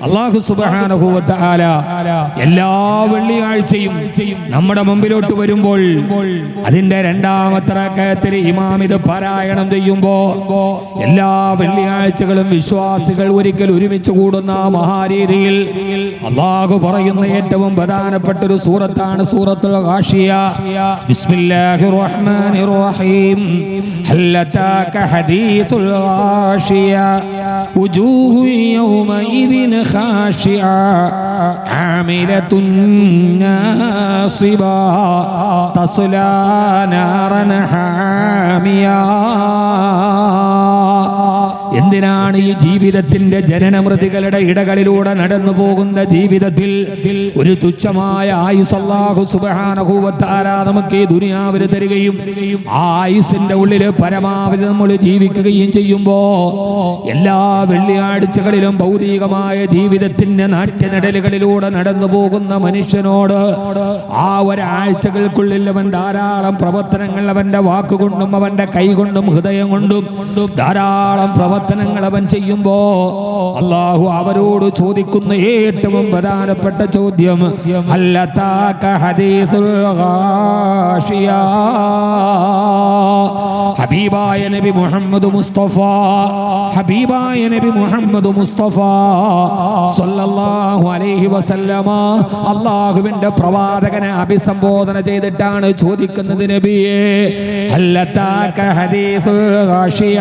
അല്ലാഹു സുബ്ഹാനഹു വ തആല എല്ലാ വെള്ളിയാഴ്ചയും നമ്മുടെ മുമ്പിലോട്ട് വരുമ്പോൾ അതിന്റെ രണ്ടാമത്തെ റക്അത്തിൽ ഇമാം ഇത് പാരായണം ചെയ്യുമ്പോൾ എല്ലാ വെള്ളിയാഴ്ചകളും വിശ്വാസികൾ ഒരിക്കൽ ഒരുമിച്ച് കൂടുന്ന മഹാരീതിയിൽ അല്ലാഹു പറയുന്ന ഏറ്റവും പ്രധാനപ്പെട്ട ഒരു സൂറത്താണ് സൂറത്തുൽ ഗാഷിയ. ബിസ്മില്ലാഹിർ റഹ്മാനിർ റഹീം. ഹൽ അതാക ഹദീസുൽ ഗാഷിയ വജൂഹു യൗമഇദിൻ خاشعة عاملة ناصبة تصلى نارا حامية. എന്തിനാണ് ഈ ജീവിതത്തിന്റെ ജനനമൃതികളുടെ ഇടകളിലൂടെ നടന്നു പോകുന്ന ജീവിതത്തിൽ ഒരു തുച്ഛമായ ആയുസ് അല്ലാഹു സുബ്ഹാനഹു വ തആല നമുക്ക് ഈ ദുനിയാവിൽ തരികയും ആ ആയുസിന്റെ ഉള്ളിൽ പരമാവധി നമ്മൾ ജീവിക്കുകയും ചെയ്യുമ്പോ എല്ലാ വെള്ളിയാഴ്ചകളിലും ഭൗതികമായ ജീവിതത്തിന്റെ നാട്യനടലുകളിലൂടെ നടന്നു പോകുന്ന മനുഷ്യനോട് ആ ഒരാഴ്ചകൾക്കുള്ളിൽ അവൻ ധാരാളം പ്രവർത്തനങ്ങൾ അവന്റെ വാക്കുകൊണ്ടും അവന്റെ കൈകൊണ്ടും ഹൃദയം കൊണ്ടും ധാരാളം പ്രവർത്തനങ്ങൾ അവൻ ചെയ്യുമ്പോ അല്ലാഹു അവരോട് ചോദിക്കുന്ന ഏറ്റവും പ്രധാനപ്പെട്ട ചോദ്യം ഹൽ അതാക ഹദീസുൽ ഗാഷിയ. ഹബീബായ നബി മുഹമ്മദ് മുസ്തഫ ഹബീബായ നബി മുഹമ്മദ് മുസ്തഫ സല്ലല്ലാഹു അലൈഹി വസല്ലമ അല്ലാഹുവിന്റെ പ്രവാചകനെ അഭിസംബോധന ചെയ്തിട്ടാണ് ചോദിക്കുന്നത്, നബിയേ ഹൽ അതാക ഹദീസുൽ ഗാഷിയ,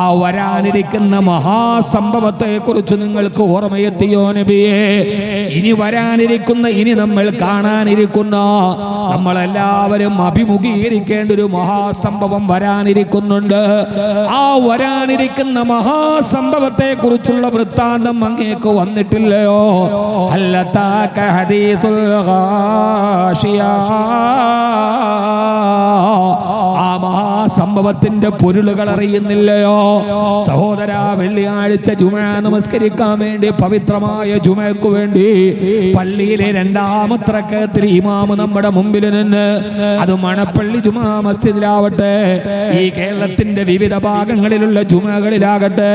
ആ വരാനിരിക്കുന്ന മഹാസംഭവത്തെ കുറിച്ച് നിങ്ങൾക്ക് ഓർമ്മയെത്തിയോ നബിയേ? ഇനി വരാനിരിക്കുന്ന, ഇനി നമ്മൾ കാണാനിരിക്കുന്ന, നമ്മളെല്ലാവരും അഭിമുഖീകരിക്കേണ്ട ഒരു മഹാസംഭവം വരാനിരിക്കുന്നുണ്ട്. ആ വരാനിരിക്കുന്ന മഹാസംഭവത്തെ കുറിച്ചുള്ള വൃത്താന്തം അങ്ങേക്ക് വന്നിട്ടില്ലയോ? ഹൽ അതാക ഹദീസുൽ ഗാഷിയ, ആ മഹാസംഭവത്തിന്റെ പൊരുളുകൾ അറിയുന്നില്ലയോ? സഹോദര, വെള്ളിയാഴ്ച ജുമുഅ നമസ്കരിക്കാൻ വേണ്ടി, പവിത്രമായ ജുമുഅക്ക് വേണ്ടി പള്ളിയിലെ രണ്ടാമത്തെ റക്അത്തിൽ ഇമാമ് നമ്മുടെ മുമ്പിൽ നിന്ന്, അത് മണപ്പള്ളി ജുമുഅ മസ്ജിദിലാവട്ടെ, ഈ കേരളത്തിന്റെ വിവിധ ഭാഗങ്ങളിലുള്ള ജുമുഅകളിലാകട്ടെ,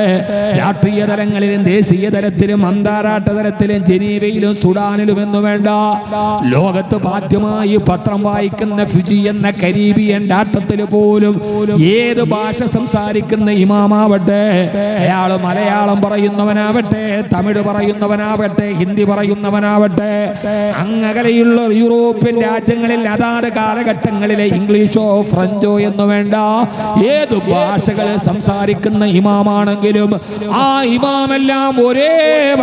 രാഷ്ട്രീയ തലങ്ങളിലും ദേശീയ തലത്തിലും അന്താരാഷ്ട്ര തലത്തിലും ജനീവയിലും സുഡാനിലും എന്നു വേണ്ട, ലോകത്ത് ആദ്യമായി പത്രം വായിക്കുന്ന ഫിജി എന്ന കരീബിയൻ രാഷ്ട്രത്തിൽ പോലും ഏത് ഭാഷ സംസാരിക്കുന്ന ഇമാമാവട്ടെ, അയാൾ മലയാളം പറയുന്നവനാവട്ടെ, തമിഴ് പറയുന്നവനാവട്ടെ, ഹിന്ദി പറയുന്നവനാവട്ടെ, അങ്ങകലെയുള്ള യൂറോപ്യൻ രാജ്യങ്ങളിൽ അതാത് കാലഘട്ടങ്ങളിലെ ഇംഗ്ലീഷോ ഫ്രഞ്ചോ എന്ന് വേണ്ട ഏത് ഭാഷകൾ സംസാരിക്കുന്ന ഇമാമാണെങ്കിലും ആ ഇമാമെല്ലാം ഒരേ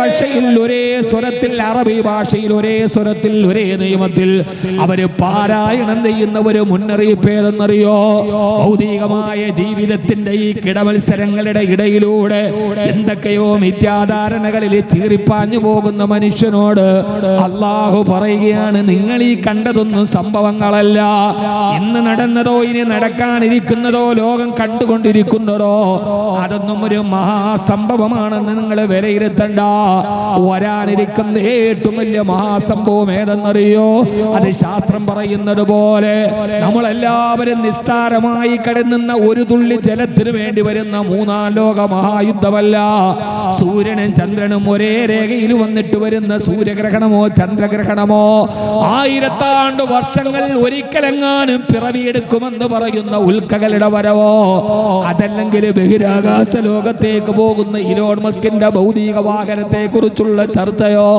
ഭാഷയിൽ, ഒരേ സ്വരത്തിൽ, അറബി ഭാഷയിൽ ഒരേ സ്വരത്തിൽ, ഒരേ നിയമത്തിൽ അവര് പാരായണം ചെയ്യുന്ന ഒരു മുന്നറിയിപ്പ് ഏതെന്നറിയോ? ഭൗതികമായ ജീവിതത്തിന്റെ ഈ കിടമത്സരങ്ങളുടെ ഇടയിലൂടെ എന്തൊക്കെയോ മിഥ്യാധാരണകളിൽ ചീറിപ്പാഞ്ഞു പോകുന്ന മനുഷ്യനോട് അല്ലാഹു പറയുകയാണ്, നിങ്ങൾ ഈ കണ്ടതൊന്നും സംഭവങ്ങളല്ല, ഇന്ന് നടന്നതോ ഇനി നടക്കാനിരിക്കുന്നതോ ലോകം കണ്ടുകൊണ്ടിരിക്കുന്നതോ അതൊന്നും ഒരു മഹാസംഭവമാണെന്ന് നിങ്ങൾ വിലയിരുത്തണ്ട. വരാനിരിക്കുന്ന ഏറ്റവും വലിയ മഹാസംഭവം ഏതെന്നറിയോ? അത് ശാസ്ത്രം പറയുന്നത് പോലെ നമ്മളെല്ലാവരും നിസ്സാരമായി കിടന്നുന്ന ഒരു തുള്ളി ജലത്തിന് വേണ്ടി വരുന്ന മൂന്നാം ലോക മഹായുദ്ധമല്ല. സൂര്യനും ചന്ദ്രനും ഒരേ രേഖയിൽ വന്നിട്ട് വരുന്ന സൂര്യഗ്രഹണമോ ചന്ദ്രഗ്രഹണമോ 1000 ആണ്ട് വർഷങ്ങൾ ഒരിക്കലെങ്ങാനും പിറവിയെടുക്കുമെന്ന് പറയുന്ന ഉൽക്കകളുടെ വരവോ, അതല്ലെങ്കിൽ ബഹിരാകാശ ലോകത്തേക്ക് പോകുന്ന ഇലോൺ മസ്കിന്റെ ഭൗതിക വാഹനത്തെ കുറിച്ചുള്ള ചർച്ചയോ,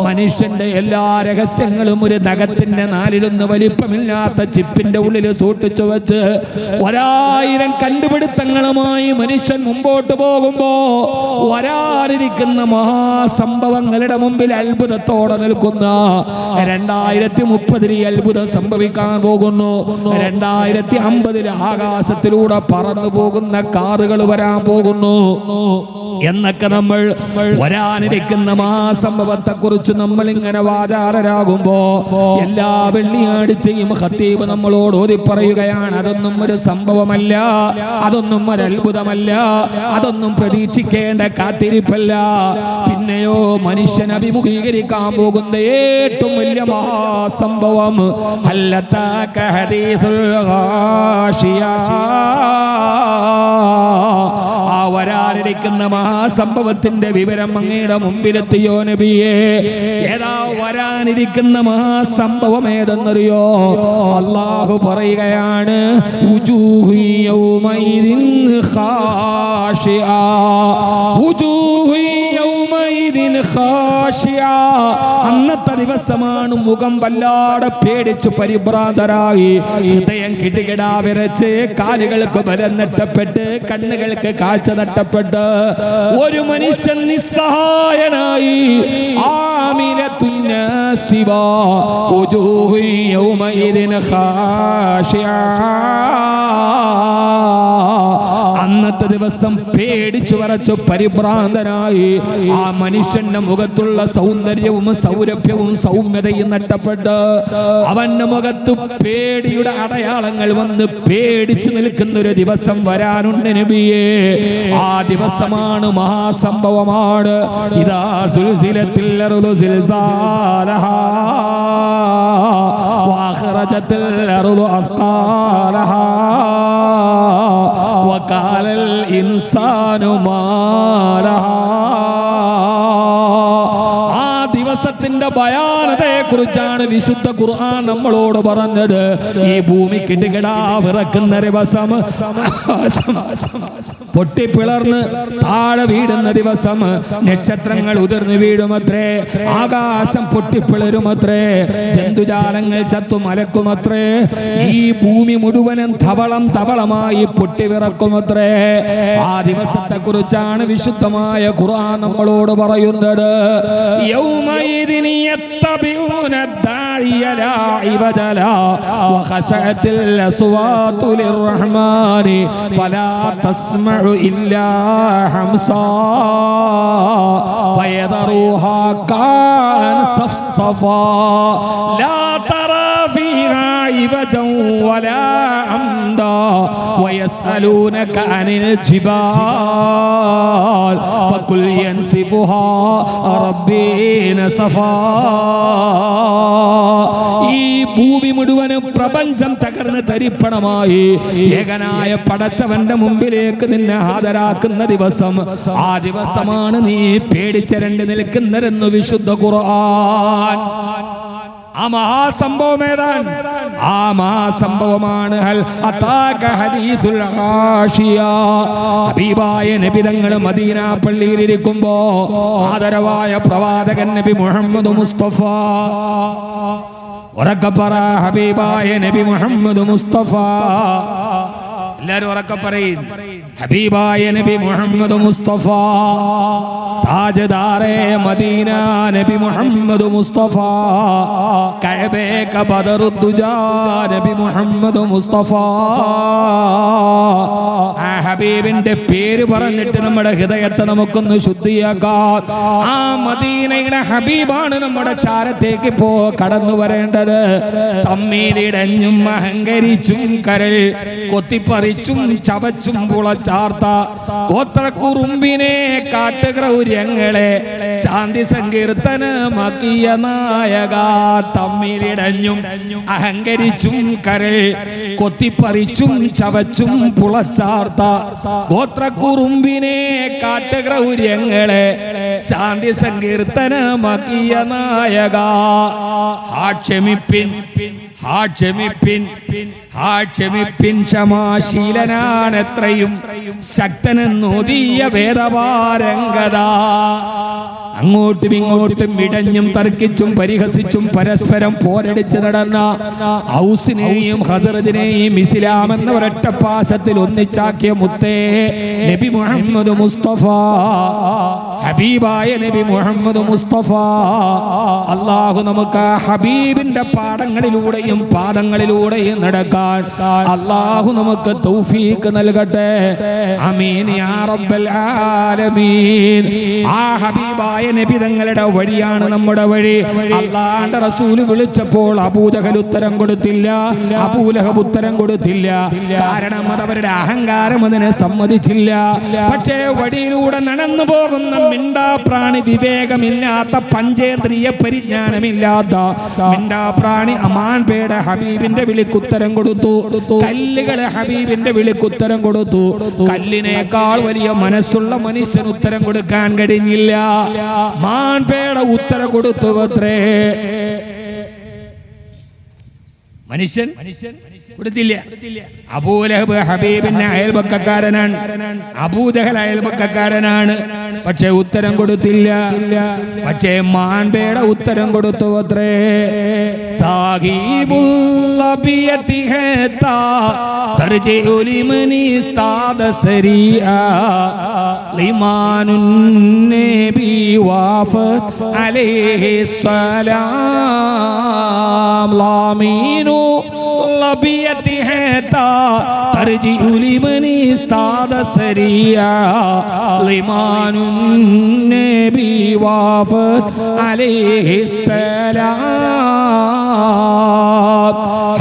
മനുഷ്യന്റെ എല്ലാ രഹസ്യങ്ങളും ഒരു നഖത്തിന്റെ 4 വലിപ്പമില്ലാത്ത ചിപ്പിന്റെ ഉള്ളിൽ സൂക്ഷിച്ചു വെച്ച് 1000 കണ്ടുപിടുത്തങ്ങളുമായി മനുഷ്യൻ മുമ്പോട്ട് പോകുമ്പോ വരാനിരിക്കുന്ന മഹാസംഭവങ്ങളുടെ മുമ്പിൽ അത്ഭുതത്തോടെ നിൽക്കുന്ന 2030 അത്ഭുതം സംഭവിക്കാൻ പോകുന്നു. 2050 ആകാശത്തിലൂടെ പറന്നു പോകുന്ന കാറുകൾ വരാൻ പോകുന്നു എന്നൊക്കെ നമ്മൾ വരാനിരിക്കുന്ന മഹാസംഭവത്തെ കുറിച്ച് നമ്മൾ ഇങ്ങനെ വാചാരരാകുമ്പോ എല്ലാ വെള്ളിയാഴ്ചയും ഖത്തീബ് നമ്മളോട് ഓതി പറയുകയാണ്, അതൊന്നും ഒരു സംഭവമല്ല, അതൊന്നും ഒരു അത്ഭുതമല്ല, അതൊന്നും പ്രതീക്ഷിക്കേണ്ട കാത്തിരിപ്പല്ല. പിന്നെയോ മനുഷ്യൻ അഭിമുഖീകരിക്കാൻ പോകുന്ന ഏറ്റവും വലിയ മഹാസംഭവം ഹൽ അതാക ഹദീസുൽ ഗാഷിയ, ആ വരാനിരിക്കുന്ന മഹാസംഭവത്തിന്റെ വിവരം അങ്ങയുടെ മുമ്പിലെത്തിയോ നബിയേ? ഏതാ വരാനിരിക്കുന്ന മഹാസംഭവം ഏതെന്നറിയോ? അല്ലാഹു പറയുകയാണ്, വുജൂഹു യൗമൈദിൻ ഖാശിആ, വുജൂഹു യൗമൈദിൻ ഖാശിആ. അന്നത്തെ ദിവസമാണ് മുഖം വല്ലാതെ പേടിച്ചു പരിഭ്രാന്തരായി, ഹൃദയം കിടുകിടാ വിറച്ച്, കാലുകൾക്ക് ബലം നഷ്ടപ്പെട്ട്, കണ്ണുകൾക്ക് കാഴ്ച നഷ്ടപ്പെട്ട് ഒരു മനുഷ്യൻ നിസ്സഹായനായി. ആമിലത്തുൻ നാസിബാ വുജൂഹു യൗമൈദിൻ ഖാശിആ. അന്നത്തെ ദിവസം പേടിച്ചു വരച്ചു പരിഭ്രാന്തനായി. ആ മനുഷ്യന്റെ മുഖത്തുള്ള സൗന്ദര്യവും സൗരഭ്യവും സൗമ്യതയും നഷ്ടപ്പെട്ട് അവന്റെ മുഖത്ത് പേടിയുടെ അടയാളങ്ങൾ വന്ന് പേടിച്ചു നിൽക്കുന്ന ഒരു ദിവസം വരാനുണ്ട് നബിയേ. ആ ദിവസമാണ് മഹാസംഭവമാണ്. ഇദാ സുൽസിലത്തിൽ അർളു സിൽസാലഹാ വഅഖറജത്തിൽ അർളു അസ്ഖാലഹാ വഖാലൽ ഇൻസാനു മാ ലഹാ. ദിവസത്തിന്റെ ഭയാനതയെ കുറിച്ചാണ് വിശുദ്ധ ഖുർആൻ നമ്മളോട് പറഞ്ഞത്. ഈ ഭൂമി കിടുകിടാ വിറക്കുന്ന ദിവസം, പൊട്ടിപ്പിളർന്ന് താഴെ വീടുന്ന ദിവസം, നക്ഷത്രങ്ങൾ ഉതിർന്നു വീഴുമത്രേ, ആകാശം പൊട്ടിപ്പിളരുമത്രേ, ജന്തുജാലങ്ങൾ ചത്തു മലക്കുമത്രേ, ഈ ഭൂമി മുഴുവനും തവളം തവളമായി പൊട്ടിവിറക്കുമത്രേ. ആ ദിവസത്തെ കുറിച്ചാണ് വിശുദ്ധമായ ഖുർആൻ നമ്മളോട് പറയുന്നത്. യൗമൈദിൻ യത്തബിഊന ദാഇയ ലാ ഇവദ ലാ വഖശഅത്തിൽ അസ്വാതു ലിർറഹ്മാനി ഫലാ തസ്മഉ ഇല്ലാ ഹംസാ വയദറുഹാ കാൻ സഫ്സഫാ ലാ തറാ ഫീഹാ ഇവജൻ വലാ അംദാ വയസ്അലൂനക അനിൽ ജിബാൽ ഫഖുൽ യൻസിഫുഹാ റബ്ബി നസഫാ. ഈ ഭൂമി മുഴുവനും പ്രപഞ്ചം തകർന്ന് തരിപ്പണമായി ഏകനായ പടച്ചവന്റെ മുമ്പിലേക്ക് നിന്നെ ഹാജരാക്കുന്ന ദിവസം. ആ ദിവസമാണ് നീ പേടിച്ചരണ്ട് നിൽക്കുന്നതെന്ന് വിശുദ്ധ ഖുർആൻ. ആ മഹാസംഭവം ഏതാണ്? ആ മഹാസംഭവമാണ് ഹൽ അതാക ഹദീസുൽ ഗാശിയ. ഹബീബായ നബി തങ്ങൾ മദീന പള്ളിയിൽ ഇരിക്കുമ്പോ ആദരവായ പ്രവാചകൻ നബി മുഹമ്മദ് മുസ്തഫ, ഉറക്കപ്പറ ഹബീബായ നബി മുഹമ്മദ് മുസ്തഫ, എല്ലാരും ഉറക്കപ്പറയും, ഹബീബായ നബി മുഹമ്മദ് മുസ്തഫ, താജ്ദാറെ മദീന നബി മുഹമ്മദ് മുസ്തഫ, കഅബേ ക ബദറുദ്ദുജാ നബി മുഹമ്മദ് മുസ്തഫ. ആ ഹബീബിന്റെ പേര് പറഞ്ഞിട്ട് നമ്മുടെ ഹൃദയത്തെ നമുക്കൊന്ന് ശുദ്ധിയാക്കാം. ആ മദീനയുടെ ഹബീബാണ് നമ്മുടെ ചാരത്തേക്ക് കടന്നു വരേണ്ടത്. തമ്മിലിടഞ്ഞും അഹങ്കരിച്ചും കരൾ കൊത്തിപ്പറിച്ചും ചവച്ചും പുളച്ചാർത്ത ഗോത്രക്കുറുമ്പിനെ കാട്ടുഗ്രൗര്യങ്ങളെ ശാന്തി സങ്കീർത്തനമാക്കിയ നായക. തമ്മിലിടഞ്ഞും അഹങ്കരിച്ചും കരൾ കൊത്തിപ്പറിച്ചും ചവച്ചും പുളച്ചാർത്ത ഗോത്രക്കുറുമ്പിനെ കാട്ടുഗ്രൗര്യങ്ങളെ ശാന്തി സങ്കീർത്തനമാക്കിയ നായക. ക്ഷമിപ്പിൻ, ക്ഷമിപ്പിൻ, ക്ഷമാശീലനാണ് എത്രയും ശക്തനെന്നോദിയ വേദപാരംഗത. അങ്ങോട്ടും ഇങ്ങോട്ടും ഇടഞ്ഞും തർക്കിച്ചും പരിഹസിച്ചും പരസ്പരം പോരടിച്ച് നടന്ന ഔസിനെയും ഖദറജിനെയും ഇസ്ലാം എന്ന ഒരൊറ്റ പാശത്തിൽ ഒന്നിച്ചാക്കിയ മുത്തേ നബി മുഹമ്മദ് മുസ്തഫ, ഹബീബായ നബി മുഹമ്മദ് മുസ്തഫ. അല്ലാഹു നമുക്ക് ഹബീബിന്റെ പാടങ്ങളിലൂടെയും പാദങ്ങളിലൂടെയും നടക്കാൻ അല്ലാഹു നമുക്ക് തൗഫീഖ് നൽകട്ടെ. ആമീൻ യാ റബ്ബൽ ആലമീൻ. ആ ഹബീബായ നബി തങ്ങളുടെ വഴിയാണ് നമ്മുടെ വഴി. അല്ലാഹുവിന്റെ റസൂല് വിളിച്ചപ്പോൾ അബൂജഹൽ ഉത്തരം കൊടുത്തില്ല, അബൂലഹബ് ഉത്തരം കൊടുത്തില്ല. കാരണം അത് അവരുടെ അഹങ്കാരം അതിനെ സമ്മതിച്ചില്ല. പക്ഷേ വഴിയിലൂടെ നടന്നു പോകുന്ന മിണ്ടാപ്രാണി, വിവേകമില്ലാത്ത, പഞ്ചേന്ദ്രിയ പരിജ്ഞാനമില്ലാത്ത മിണ്ടാപ്രാണി അമാൻപേടെ ഹബീബിന്റെ വിളിക്കുത്തരം കൊടുത്തു. കല്ലുകളെ ഹബീബിന്റെ വിളിക്കുത്തരം കൊടുത്തു. കല്ലിനേക്കാൾ വലിയ മനസ്സുള്ള മനുഷ്യൻ ഉത്തരം കൊടുക്കാൻ കഴിഞ്ഞില്ല. മാൻപേടെ ഉത്തരം കൊടുത്തു അത്രേ. മനുഷ്യൻ കൊടുത്തില്ല. അബൂലഹബ് ഹബീബിന്റെ അയൽപക്കക്കാരനാണ്, അബൂജഹൽ അയൽപക്കക്കാരനാണ്. പക്ഷെ ഉത്തരം കൊടുത്തില്ല. പക്ഷേ മാൻപേടെ ഉത്തരം കൊടുത്തു അത്രേ.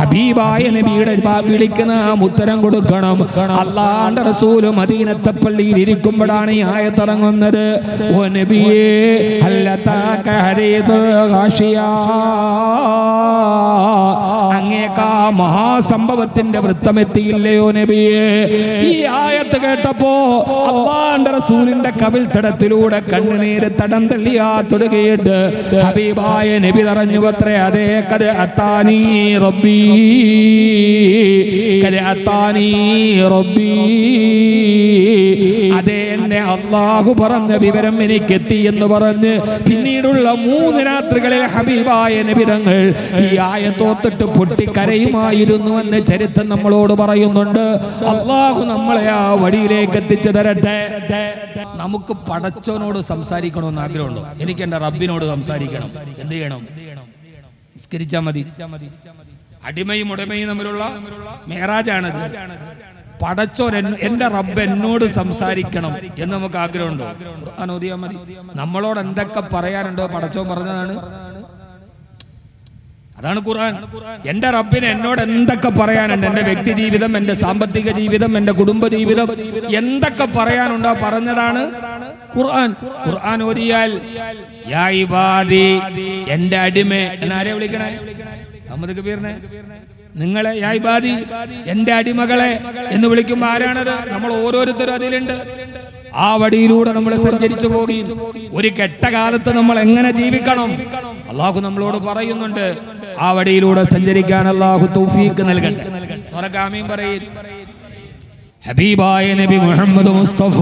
ഹബീബായ നബിയുടെ വിളിക്കുന്ന ഉത്തരം കൊടുക്കണം. അല്ലാഹുവിന്റെ റസൂൽ മദീനത്തെ പള്ളിയിൽ ഇരിക്കുമ്പോഴാണ് ഈ ആയത്ത് ഇറങ്ങുന്നത്. ഓ നബിയേ, ഹല്ലതാക ഹദീസുൽ ഗാശിയ, അങ്ങേക്കാ മഹാസംഭവത്തിന്റെ വൃത്തമെത്തിയില്ലയോ നബിയേ? ഈ ആയത്ത് കേട്ടപ്പോ അല്ലാഹുവിന്റെ റസൂലിന്റെ കവിൾ തടത്തിലൂടെ കണ്ണുനീര് തടം തള്ളിയാ തൊടുകയിട്ട് ഹബീബായ നബി പറഞ്ഞു അത്രേ, അതേ കദ അത്താനി റബ്ബി, കദ അത്താനി റബ്ബി, അതേ എന്നെ അല്ലാഹു പറഞ്ഞ വിവരം എനിക്കെത്തി എന്ന് പറഞ്ഞ് പിന്നീടുള്ള 3 രാത്രികളിൽ ഹബീബായ നബി തങ്ങൾ ഈ ആയത്തോത്തിട്ട് പൊട്ടിക്കരയുമായിരുന്നു എന്ന് ചരിത്രം നമ്മളോട് പറയുന്നുണ്ട്. അല്ലാഹു നമ്മളെ ആ വഴിയിലേക്ക് എത്തിച്ചു തരട്ടെ. നമുക്ക് പടച്ചോനോട് സംസാരിക്കണമെന്ന് ആഗ്രഹമുണ്ടോ? എനിക്ക് എന്റെ റബ്ബിനോട് സംസാരിക്കണം. എന്ത് ചെയ്യണം? നിസ്കരിച്ചാ മതി. അടിമയും ഉടമയും തമ്മിലുള്ള മേറാജാണത്. പടച്ചോൻ, എന്റെ റബ്ബ് എന്നോട് സംസാരിക്കണം എന്ന് നമുക്ക് ആഗ്രഹമുണ്ടോ? ഖുർആൻ ഓതിയാ മതി. നമ്മളോട് എന്തൊക്കെ പറയാനുണ്ടോ പടച്ചോൻ പറഞ്ഞതാണ്. അതാണ് ഖുർആൻ. എന്റെ റബ്ബിന് എന്നോട് എന്തൊക്കെ പറയാനുണ്ട്, എന്റെ വ്യക്തി ജീവിതം, എന്റെ സാമ്പത്തിക ജീവിതം, എന്റെ കുടുംബ ജീവിതം, എന്തൊക്കെ പറയാനുണ്ടോ പറഞ്ഞതാണ് ഖുർആൻ. ഖുർആൻ ഓതിയാൽ യാ ഇബാദി, എന്റെ അടിമേ എന്നാരെ വിളിക്കണേ? അഹമ്മദ് കബീറിനെ. നിങ്ങളെ യാ ഇബാദി, എന്റെ അടിമകളെ എന്ന് വിളിക്കുമ്പോൾ ആരാണത്? നമ്മൾ ഓരോരുത്തരും അതിലുണ്ട്. ആ വഴിയിലൂടെ നമ്മൾ സഞ്ചരിച്ചു പോകുകയും ഒരു കെട്ട കാലത്ത് നമ്മൾ എങ്ങനെ ജീവിക്കണം അല്ലാഹു നമ്മളോട് പറയുന്നുണ്ട്. ആ വഴിയിലൂടെ സഞ്ചരിക്കാൻ അല്ലാഹു തൗഫീഖ് നൽകട്ടെ. ആമീൻ പറയും. ഹബീബായ നബി മുഹമ്മദ് മുസ്തഫ.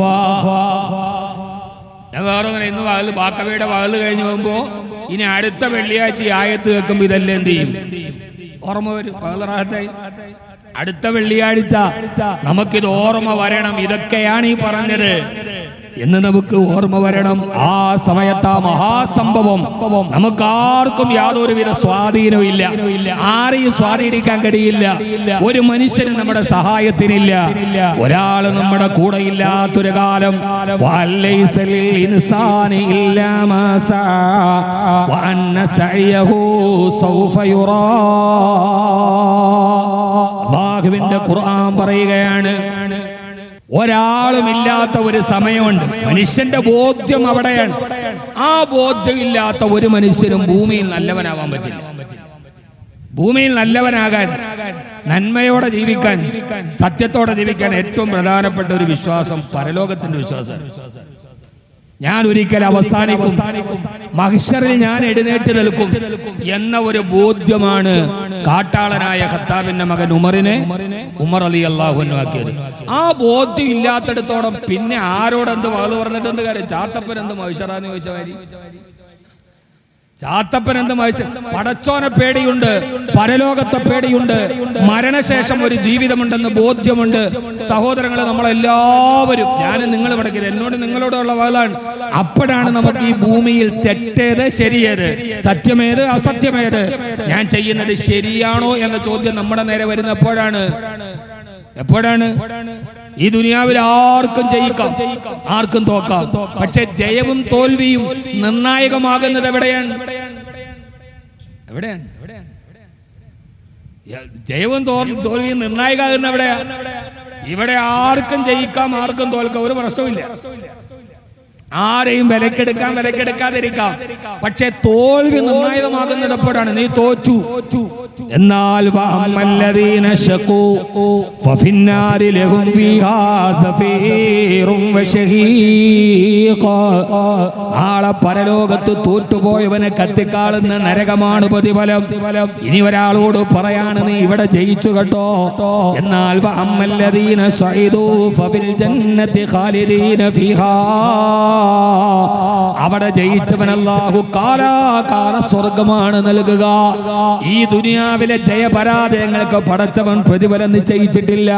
ഇന്ന് ബാക്കവിയുടെ വാതിൽ കഴിഞ്ഞു പോകുമ്പോ ഇനി അടുത്ത വെള്ളിയാഴ്ച ആയത്ത് കേൾക്കുമ്പോ ഇതെല്ലാം എന്ത് ചെയ്യും? ഓർമ്മ വരും. അടുത്ത വെള്ളിയാഴ്ച നമുക്കിത് ഓർമ്മ വരണം. ഇതൊക്കെയാണ് ഈ പറഞ്ഞത് എന്ന് നമുക്ക് ഓർമ്മ വരണം. ആ സമയത്ത് ആ മഹാസംഭവം നമുക്കാർക്കും യാതൊരുവിധ സ്വാധീനവും ഇല്ല. ആരെയും സ്വാധീനിക്കാൻ കഴിയില്ല. ഒരു മനുഷ്യനും നമ്മുടെ സഹായത്തിനില്ല. ഒരാള് നമ്മുടെ കൂടെ ഇല്ലാത്തൊരു കാലം. അല്ലാഹുവിന്റെ ഖുർആൻ പറയുകയാണ്, ഒരാളുമില്ലാത്ത ഒരു സമയമുണ്ട്. മനുഷ്യന്റെ ബോധ്യം അവിടെയാണ്. ആ ബോധ്യമില്ലാത്ത ഒരു മനുഷ്യനും ഭൂമിയിൽ നല്ലവനാവാൻ പറ്റില്ല. ഭൂമിയിൽ നല്ലവനാകാൻ, നന്മയോടെ ജീവിക്കാൻ, സത്യത്തോടെ ജീവിക്കാൻ ഏറ്റവും പ്രധാനപ്പെട്ട ഒരു വിശ്വാസം പരലോകത്തിന്റെ വിശ്വാസം. ഞാൻ ഒരിക്കൽ അവസാനിക്കും, മഹ്ശറിൽ ഞാൻ എഴുന്നേറ്റ് നിൽക്കും എന്ന ഒരു ബോധ്യമാണ് കാട്ടാളനായ ഖത്താബിന്റെ മകൻ ഉമർ റളിയല്ലാഹു അൻഹു ആക്കിയത്. ആ ബോധ്യം ഇല്ലാത്തടത്തോളം പിന്നെ ആരോടെന്ത് വാള് പറഞ്ഞിട്ടെന്ത് കാര്യം? ചാത്തപ്പൻ എന്ത് മഹ്ശറാന്ന് ചോദിച്ച മാതിരി. ചാത്തപ്പൻ എന്ത് പടച്ചോനെ പേടിയുണ്ട്, പരലോകത്തെ പേടിയുണ്ട്, മരണശേഷം ഒരു ജീവിതമുണ്ടെന്ന് ബോധ്യമുണ്ട്. സഹോദരങ്ങളെ, നമ്മളെല്ലാവരും, ഞാനും നിങ്ങൾ ഇവിടെ എന്നോട് നിങ്ങളോടുള്ള വാളാണ്. അപ്പോഴാണ് നമുക്ക് ഈ ഭൂമിയിൽ തെറ്റേത് ശരിയേത്, സത്യമേത് അസത്യമേത്, ഞാൻ ചെയ്യുന്നത് ശരിയാണോ എന്ന ചോദ്യം നമ്മുടെ നേരെ വരുന്നപ്പോഴാണ്. എപ്പോഴാണ്? ഈ ദുനിയാവിൽ ആർക്കും ജയിക്കാം, ആർക്കും തോക്കാം. പക്ഷെ ജയവും തോൽവിയും നിർണായകമാകുന്നത് എവിടെയാണ്? ജയവും തോൽവിയും നിർണായകമാകുന്ന എവിടെയാ? ഇവിടെ ആർക്കും ജയിക്കാം, ആർക്കും തോൽക്കാം, ഒരു പ്രശ്നമില്ല. ആരെയും വിലക്കെടുക്കാതിരിക്കാം. പക്ഷെ തോൽവി നിർണായകമാകുന്നത് എപ്പോഴാണ്? നീ തോറ്റു. എന്നാൽ നാളെ പരലോകത്ത് തോറ്റുപോയവന് കത്തിക്കാളുന്ന നരകമാണ് പ്രതിഫലം. ഇനി ഒരാളോട് പറയാണ് നീ ഇവിടെ ജയിച്ചു കേട്ടോ. എന്നാൽ അവിടെ ജയിച്ചവൻ അല്ലാഹു കാലാകാല സ്വർഗമാണ് നൽകുക. ഈ ദുനിയാവിലെ ജയപരാജയങ്ങൾക്ക് പടച്ചവൻ പ്രതിഫലം നിശ്ചയിച്ചിട്ടില്ല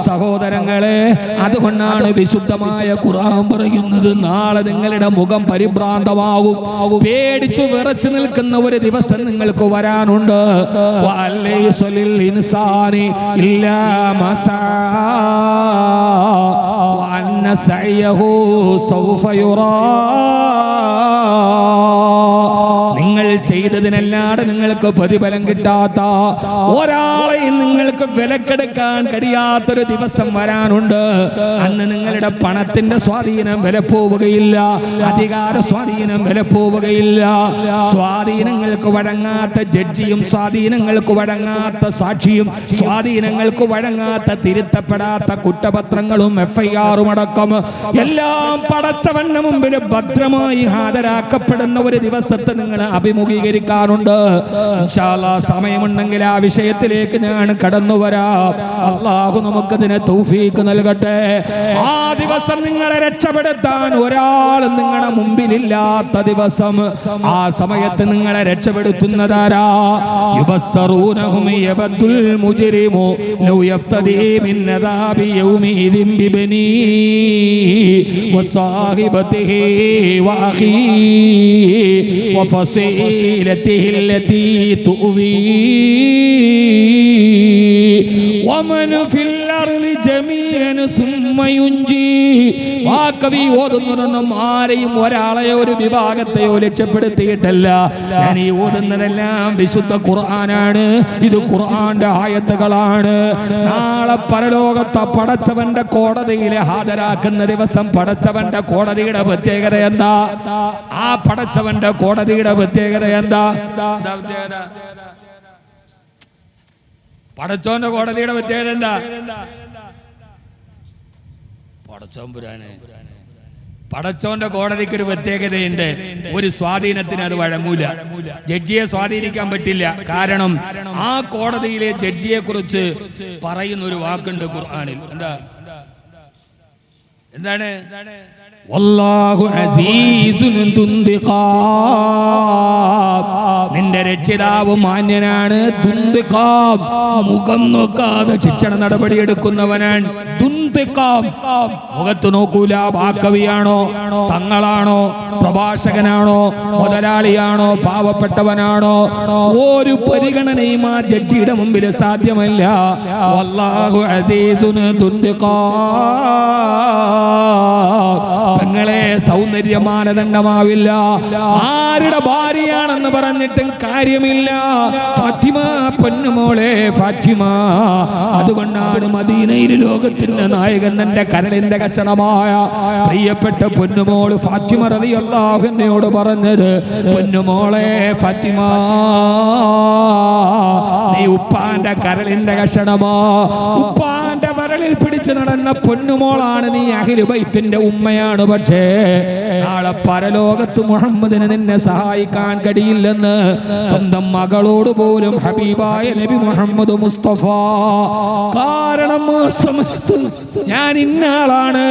സഹോദരങ്ങളെ. അതുകൊണ്ടാണ് വിശുദ്ധമായ ഖുർആൻ പറയുന്നത് നാളെ നിങ്ങളുടെ മുഖം പരിഭ്രാന്തമാകും. പേടിച്ചു വിറച്ചു നിൽക്കുന്ന ഒരു ദിവസം നിങ്ങൾക്ക് വരാനുണ്ട്. നിങ്ങൾ ചെയ്തതിനല്ലാതെ നിങ്ങൾക്ക് പ്രതിഫലം കിട്ടാത്ത ഒരാളെയും നിങ്ങൾക്ക് വിലക്കെടുക്കാൻ കഴിയാത്തൊരു ദിവസം വരാനുണ്ട്. അന്ന് നിങ്ങളുടെ പണത്തിന്റെ സ്വാധീനം വിലപ്പോവുകയില്ല, അധികാര സ്വാധീനം വിലപ്പോവുകയില്ല. സ്വാധീനങ്ങൾക്ക് വഴങ്ങാത്ത ജഡ്ജിയും സ്വാധീനങ്ങൾക്ക് വഴങ്ങാത്ത സാക്ഷിയും സ്വാധീനങ്ങൾക്ക് വഴങ്ങാത്ത തിരുത്തപ്പെടാത്ത കുറ്റപത്രങ്ങളും FIR-ഉം അടക്കം എല്ലാം പടച്ചവന്റെ മുമ്പിൽ ഭദ്രമായി ഹാജരാക്കപ്പെടുന്ന ഒരു ദിവസത്തെ നിങ്ങൾ അഭിമുഖീകരിക്കാറുണ്ട്. ഇൻഷാ അല്ലാഹ് സമയമുണ്ടെങ്കിൽ ആ വിഷയത്തിലേക്ക് ഞാൻ കടന്നു വരാം. അല്ലാഹു നമുക്കതിനെ തൗഫീഖ് നൽകട്ടെ. ആ ദിവസം നിങ്ങളെ രക്ഷപ്പെടുത്താൻ ഒരാളും നിങ്ങളുടെ മുമ്പിലില്ലാത്ത ദിവസം. ആ സമയത്ത് നിങ്ങളെ രക്ഷപ്പെടുത്തുന്നതാരാ? യുബസ്സറൂനഹും യബദ്ദുൽ മുജ്രിമു ലൗ യഫ്തദി മിൻ അദാബി യൗമിദിൻ ബിബനി വസാഹിബതിഹി വഅഖീ وفصيلته التي تؤوي ومن في الأرض جميعا ثم ينجي. വാക്കവി ഓതുന്നതൊന്നും ആരെയും ഒരാളെയോ ഒരു വിഭാഗത്തെയോ ലക്ഷ്യപ്പെടുത്തിയിട്ടല്ല. ഞാൻ ഈ ഓതുന്നതെല്ലാം വിശുദ്ധ ഖുർആനാണ്. ഇത് ഖുർആന്റെ ആയത്തുകളാണ്. നാളെ പരലോകത്തെ പടച്ചവന്റെ കോടതിയിൽ ഹാജരാക്കുന്ന ദിവസം പടച്ചവന്റെ കോടതിയുടെ പ്രത്യേകത എന്താ? ആ പടച്ചവന്റെ കോടതിയുടെ പ്രത്യേകത എന്താ? പടച്ചോന്റെ കോടതിയുടെ പ്രത്യേകത എന്താ? പടച്ചോന്റെ കോടതിക്ക് ഒരു പ്രത്യേകതയുണ്ട്. ഒരു സ്വാധീനത്തിന് അത് വഴങ്ങൂല. ജഡ്ജിയെ സ്വാധീനിക്കാൻ പറ്റില്ല. കാരണം ആ കോടതിയിലെ ജഡ്ജിയെ കുറിച്ച് പറയുന്ന ഒരു വാക്കുണ്ട് ഖുർആനിൽ. എന്താണ്? വല്ലാഹു അസീസുൻ ദുന്തിഖാം. നിന്റെ രക്ഷിതാവ് മാന്യനാണ്. ദുന്തിഖാം, മുഖം നോക്കാതെ ശിക്ഷണ നടപടി എടുക്കുന്നവനാണ്. ദുന്തിഖാം, മുഖത്ത് നോക്കൂല. വാക്കവിയാണോ, തങ്ങളാണോ, പ്രഭാഷകനാണോ, മുതലാളിയാണോ, പാവപ്പെട്ടവനാണോ, ഒരു പരിഗണനയും ആ ജഡ്ജിയുടെ മുമ്പിൽ സാധ്യമല്ല. വല്ലാഹു അസീസുൻ ദുന്തിഖാം. പെങ്ങളെ സൗന്ദര്യ മാനദണ്ഡമാവില്ല. ആരുടെ ഭാര്യയാണെന്ന് പറഞ്ഞിട്ടും കാര്യമില്ല. ഫാത്തിമ പൊന്നുമോളെ ഫാത്തിമ. അതുകൊണ്ടാണ് മദീനയിൽ ലോകത്തിന്റെ നായകൻ എന്റെ കരളിന്റെ കഷണമായ പ്രിയപ്പെട്ട പൊന്നുമോള് ഫാത്തിമ റളിയല്ലാഹു അൻഹയോട് പറഞ്ഞത്, പൊന്നുമോളെ ഫാത്തിമ, നീ ഉപ്പാന്റെ കരളിന്റെ കഷണമാ. ഉപ്പാന്റെ വരളിൽ പിടിച്ചു നടന്ന പൊന്നുമോളാണ് നീ. അഹ്ലു ബൈത്തിന്റെ ഉമ്മയാണ്. പക്ഷേ നാളെ പരലോകത്ത് മുഹമ്മദിന് നിന്നെ സഹായിക്കാൻ കഴിയില്ലെന്ന് സ്വന്തം മകളോട് പോലും ഹബീബായ നബി മുഹമ്മദ് മുസ്തഫ. കാരണം ഞാൻ ഇന്നാളാണ്,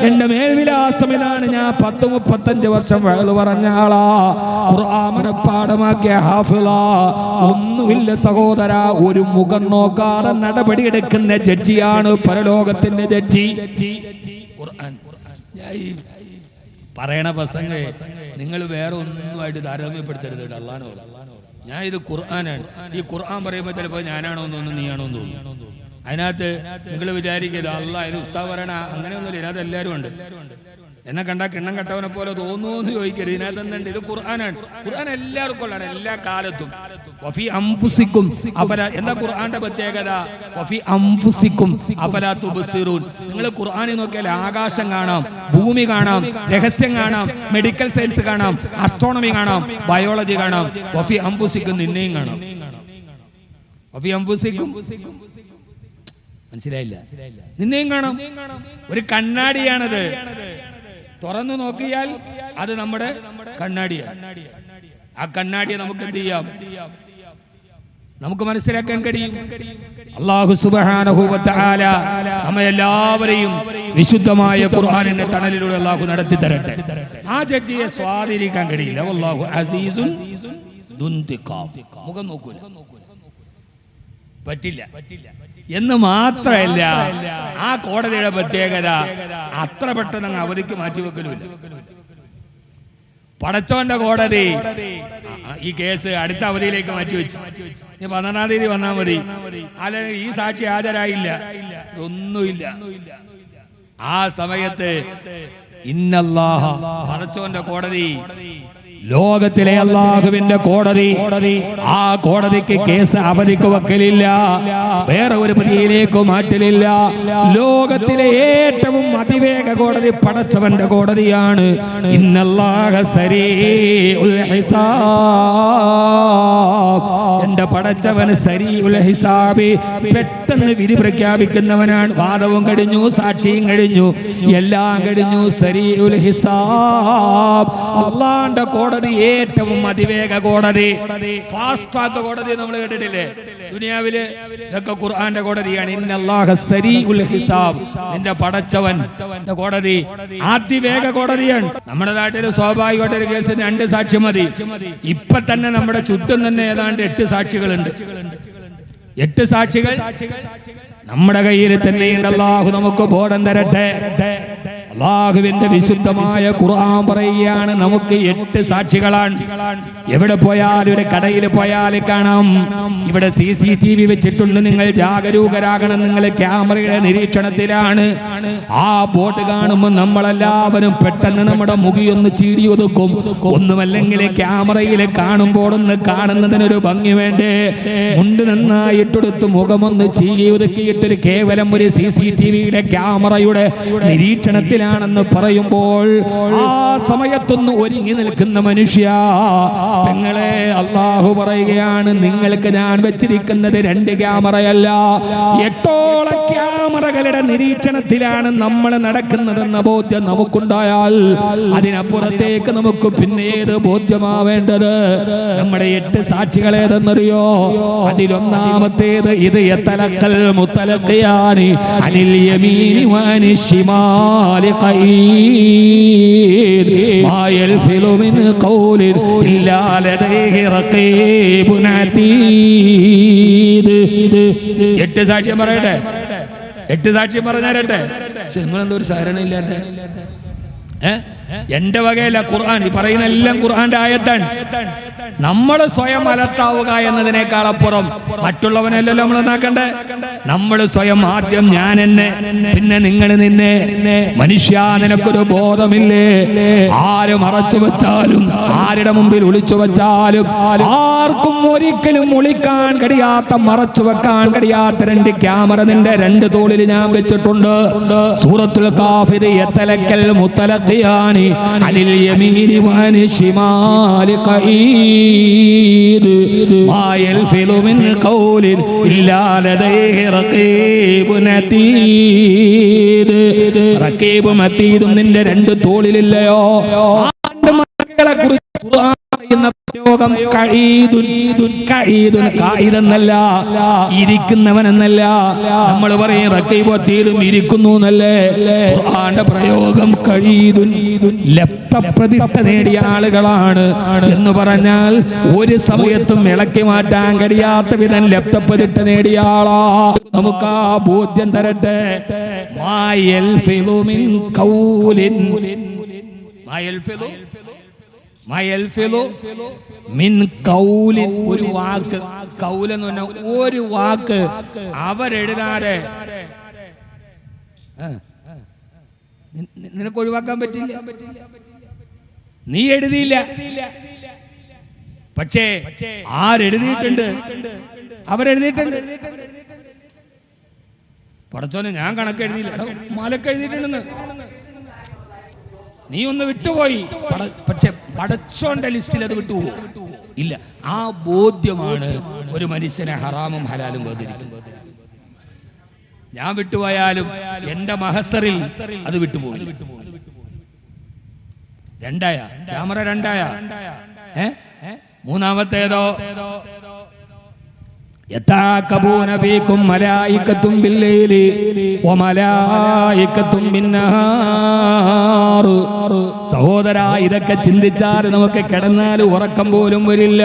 എന്റെ മേൽവിലാസം ഇതാണ്, ഞാൻ 10-35 വർഷം വയല് പറഞ്ഞ ആളാ, ഖുർആൻ മനപ്പാഠമാക്കിയ ഹാഫിളാ. ഒന്നുമില്ല സഹോദര, ഒരു മുഖം നോക്കാതെ നടപടി എടുക്കുന്ന ജഡ്ജിയാണ് പരലോകത്തിന്റെ ജഡ്ജി. ഖുർആൻ പറയണ പ്രസംഗ നിങ്ങൾ വേറെ ഒന്നുമായിട്ട് താരതമ്യപ്പെടുത്തരുത്. അല്ലാഹു, ഞാൻ ഇത് ഖുർആനാണ്. ഈ ഖുർആൻ പറയുമ്പോൾ ചിലപ്പോൾ ഞാനാണോ എന്ന് തോന്നുന്നു, നീയാണോ എന്ന് തോന്നുന്നു. അതിനകത്ത് നിങ്ങൾ വിചാരിക്കരുത് അല്ലാഹ് ഇത് ഉസ്താദ് പറയണ അങ്ങനെയൊന്നുമില്ല. ഇതിനകത്ത് എല്ലാവരും ഉണ്ട്. എന്നെ കണ്ടാ കിണ്ണം കെട്ടവനെ പോലെ തോന്നുമെന്ന് ചോദിക്കരുത്. ഇതിനകത്ത് എന്തുണ്ട്? ഇത് ഖുർആനാണ്. ഖുർആൻ എല്ലാവർക്കും ഉള്ളതാണ്, എല്ലാ കാലത്തും. വഫി അംഫുസിക്കും അഫലാ, എന്താ ഖുർആന്റെ പ്രത്യേകത? വഫി അംഫുസിക്കും അഫലാ തുബ്സിറൂൻ. നിങ്ങൾ ഖുർആനിൽ നോക്കിയാൽ ആകാശം കാണാം, ഭൂമി കാണാം, രഹസ്യം കാണാം, മെഡിക്കൽ സയൻസ് കാണാം, ആസ്ട്രോണമി കാണാം, ബയോളജി കാണാം. വഫി അംഫുസിക്കും, നിന്നെയും കാണാം. വഫി അംഫുസിക്കും, മനസ്സിലായില്ല? നിന്നെയും കാണാം. ഒരു കണ്ണാടിയാണത്. തുറന്നു നോക്കിയാൽ അത് നമ്മുടെ കണ്ണാടിയാണ്. ആ കണ്ണാടിയെ നമുക്ക് എന്ത് ചെയ്യാം? നമുക്ക് മനസ്സിലാക്കാൻ കഴിയും. അല്ലാഹു സുബ്ഹാനഹു വ തആല നമ്മെല്ലാവരെയും വിശുദ്ധമായ ഖുർആനിന്റെ തണലിലൂടെ അല്ലാഹു നടത്തി തരട്ടെ. ആ ജഡ്ജിയെ സ്വാധീനിക്കാൻ കഴിയില്ല. വല്ലാഹു അസീസുൻ ദുൻതിഖാം. മുഖം നോക്കൂല, പറ്റില്ല എന്ന് മാത്രമല്ല, ആ കോടതിയുടെ പ്രത്യേകത അത്ര പെട്ടെന്ന് അവധിക്ക് മാറ്റിവെക്കലുമില്ല. പടച്ചോന്റെ കോടതി ഈ കേസ് അടുത്ത അവധിയിലേക്ക് മാറ്റിവെച്ചു. 12-ാം തീയതി വന്നാൽ മതി, അല്ലെങ്കിൽ ഈ സാക്ഷി ഹാജരായില്ല, ഒന്നുമില്ല. ആ സമയത്ത് ഇന്നല്ലാഹ, പടച്ചോന്റെ കോടതി, ലോകത്തിലെ അല്ലാഹുവിന്റെ കോടതി, ആ കോടതിക്ക് കേസ് അവധിക്ക് വെക്കലില്ല, വേറെ ഒരു പ്രതിയിലേക്ക് മാറ്റലില്ല. ലോകത്തിലെ ഏറ്റവും അതിവേഗ കോടതി പടച്ചവന്റെ കോടതിയാണ്. ഇന്നല്ലാഹ സരീഉൽ ഹിസാബ്. എന്റെ പടച്ചവൻ സരീഉൽ ഹിസാബ്, പെട്ടെന്ന് വിധി പ്രഖ്യാപിക്കുന്നവനാണ്. വാദവും കഴിഞ്ഞു, സാക്ഷിയും കഴിഞ്ഞു, എല്ലാം കഴിഞ്ഞു. സരീഉൽ ഹിസാബ്, അല്ലാഹുവിന്റെ കോടതി ഏറ്റവും അതിവേഗ കോടതി, ഫാസ്റ്റ് ട്രാക്ക് കോടതി നമ്മൾ കേട്ടിട്ടില്ലേ ദുനിയാവില്? ഇതൊക്കെ ഖുർആന്റെ കോടതിയാണ്. ഇന്നല്ലാഹ സരീഉൽ ഹിസാബ്, നിന്റെ പടച്ചവൻ കോടതി അതിവേഗ കോടതിയാണ്. നമ്മുടെ നാട്ടിൽ സ്വാഭാവികമായിട്ട് ഒരു കേസിന് 2 സാക്ഷി മതി. ഇപ്പൊ തന്നെ നമ്മുടെ ചുറ്റും തന്നെ ഏതാണ്ട് 8 സാക്ഷികളുണ്ട്. 8 സാക്ഷികൾ നമ്മുടെ കയ്യിൽ തന്നെയുണ്ട്. അല്ലാഹു നമുക്ക് ബോധം തരട്ടെ. അല്ലാഹുവിന്റെ വിശുദ്ധമായ ഖുർആൻ പറയുകയാണ്, നമുക്ക് 8 സാക്ഷികളാണ്. എവിടെ പോയാലും, ഒരു കടയിൽ പോയാൽ കാണാം, ഇവിടെ CCTV വെച്ചിട്ടുണ്ട്, നിങ്ങൾ ജാഗരൂകരാകണം, നിങ്ങൾ ക്യാമറയുടെ നിരീക്ഷണത്തിലാണ്. ആ ബോട്ട് കാണുമ്പോൾ നമ്മളെല്ലാവരും പെട്ടെന്ന് നമ്മുടെ മുഖിയൊന്ന് ചീടി ഒതുക്കും. ഒന്നുമല്ലെങ്കിൽ ക്യാമറയിൽ കാണുമ്പോൾ ഒന്ന് കാണുന്നതിനൊരു ഭംഗി വേണ്ടേ? മുണ്ട് നന്നായിട്ടെടുത്ത് മുഖമൊന്ന് ചീരി ഒതുക്കിയിട്ടൊരു കേവലം ഒരു CCTVയുടെ ക്യാമറയുടെ നിരീക്ഷണത്തിലാണെന്ന് പറയുമ്പോൾ ആ സമയത്തൊന്ന് ഒരുങ്ങി നിൽക്കുന്ന മനുഷ്യ, പെങ്ങളെ, അല്ലാഹു പറയുകയാണ്, നിങ്ങൾക്ക് ഞാൻ വെച്ചിരിക്കുന്നത് 2 ക്യാമറയല്ല, 8 ക്യാമറകളുടെ നിരീക്ഷണത്തിലാണ് നമ്മൾ നടക്കുന്നതെന്ന ബോധ്യം നമുക്കുണ്ടായാൽ അതിനപ്പുറത്തേക്ക് നമുക്ക് പിന്നെ ഏത് ബോധ്യമാവേണ്ടത്? നമ്മുടെ 8 സാക്ഷികൾ ഏതെന്നറിയോ? അതിലൊന്നാമത്തേത്, ഇത് യതലക്കൽ മുത്തലഖിയാനി അനിൽ യമീനി വഅനി ശിമാലി ഖഈദ് മാ യൽഫിലു മിൻ ഖൗലിൻ ഇല്ലാ ലദൈഹി റഖീബുൻ അതീദ്. 8 സാക്ഷ്യം പറയട്ടെ, 8 സാക്ഷ്യം പറഞ്ഞു തരട്ടെ. നിങ്ങളെന്തോ ഒരു സഹകരണം ഇല്ലാതെ? എന്റെ വകയല്ല, ഖുർആൻ ഈ പറയുന്ന എല്ലാം ഖുർആന്റെ ആയത്താണ്. നമ്മൾ സ്വയം അലർട്ടാവുക എന്നതിനേക്കാൾ അപ്പുറം മറ്റുള്ളവനല്ലല്ലോ നമ്മൾ എന്നാക്കണ്ടേ. നമ്മൾ സ്വയം ആദ്യം ഞാൻ എന്നെ, പിന്നെ നിങ്ങൾ നിന്നെ. മനുഷ്യ, നിനക്കൊരു ബോധമില്ലേ? ആര് മറച്ചു വെച്ചാലും, ആരുടെ മുമ്പിൽ ഒളിച്ചു വെച്ചാലും, ആർക്കും ഒരിക്കലും ഒളിക്കാൻ കഴിയാത്ത, മറച്ചു വെക്കാൻ കഴിയാത്ത 2 ക്യാമറ നിന്റെ 2 തോളിൽ ഞാൻ വെച്ചിട്ടുണ്ട്. സൂറത്തുൽ കാഫിർ, യതലക്കൽ മുത്തലഖിയാനി അനിൽ യമീനി വഅനി ശിമാലി ഖഈദ് മാ യൽഫിലു മിൻ ഖൗലിൻ ഇല്ലാ ലദൈഹി റഖീബുൻ അതീദ്. റഖീബും അതീദും നിന്റെ 2 തോളിലില്ലയോ? മക്കളെ കുറിച്ച് ഖുർആൻ പറയുന്ന പ്രയോഗം എന്നല്ല, ഇരിക്കുന്നവനെന്നല്ല. നമ്മൾ പറയും റഖീബും അതീദും ഇരിക്കുന്നു എന്നല്ലേ. ഖുർആന്റെ പ്രയോഗം ലപ്തപ്രതിഷ്ഠ നേടിയ ആളുകളാണ് എന്ന് പറഞ്ഞാൽ ഒരു സമയത്തും ഇളക്കി മാറ്റാൻ കഴിയാത്ത വിധം ലപ്തപ്രതിഷ്ഠ നേടിയ ആളാ. നമുക്ക് ആ ബോധ്യം തരട്ടെ. മാ യൽഫിലു മിൻ ഖൗലിൻ, മാ യൽഫിലു മിൻ ഖൗലിൻ, ഒരു വാക്ക്. ഖൗൽ എന്ന് പറഞ്ഞാൽ ഒരു വാക്ക് അവരെഴുതാതെ നിനക്ക് ഒഴിവാക്കാൻ പറ്റില്ല. നീ എഴുതിയില്ല, പക്ഷേ ആരെഴുതിയിട്ടുണ്ട്? അവരെഴുതിയിട്ടുണ്ട്. പടച്ചോനെ ഞാൻ കണക്ക് എഴുതിയില്ല, മാലക്ക് എഴുതിയിട്ടുണ്ടെന്ന്. നീ ഒന്ന് വിട്ടുപോയി, പക്ഷെ പടച്ചോന്റെ ലിസ്റ്റിൽ അത് വിട്ടുപോകും ഇല്ല. ആ ബോധ്യമാണ് ഒരു മനുഷ്യനെ ഹറാമും ഹലാലും വേർതിരിക്കുന്നത്. ഞാൻ വിട്ടുപോയാലും എന്റെ മഹസറിൽ അത് വിട്ടുപോകും. രണ്ടായ ക്യാമറ, രണ്ടായ മൂന്നാമത്തേതോ യതഅഖബൂന ഫീകും മലായികത്തും ബില്ലൈലി വമലായികത്തും ബിന്നഹാർ. സഹോദരാ, ഇതൊക്കെ ചിന്തിച്ചാൽ നമുക്ക് കിടന്നാൽ ഉറക്കം പോലും വരില്ല.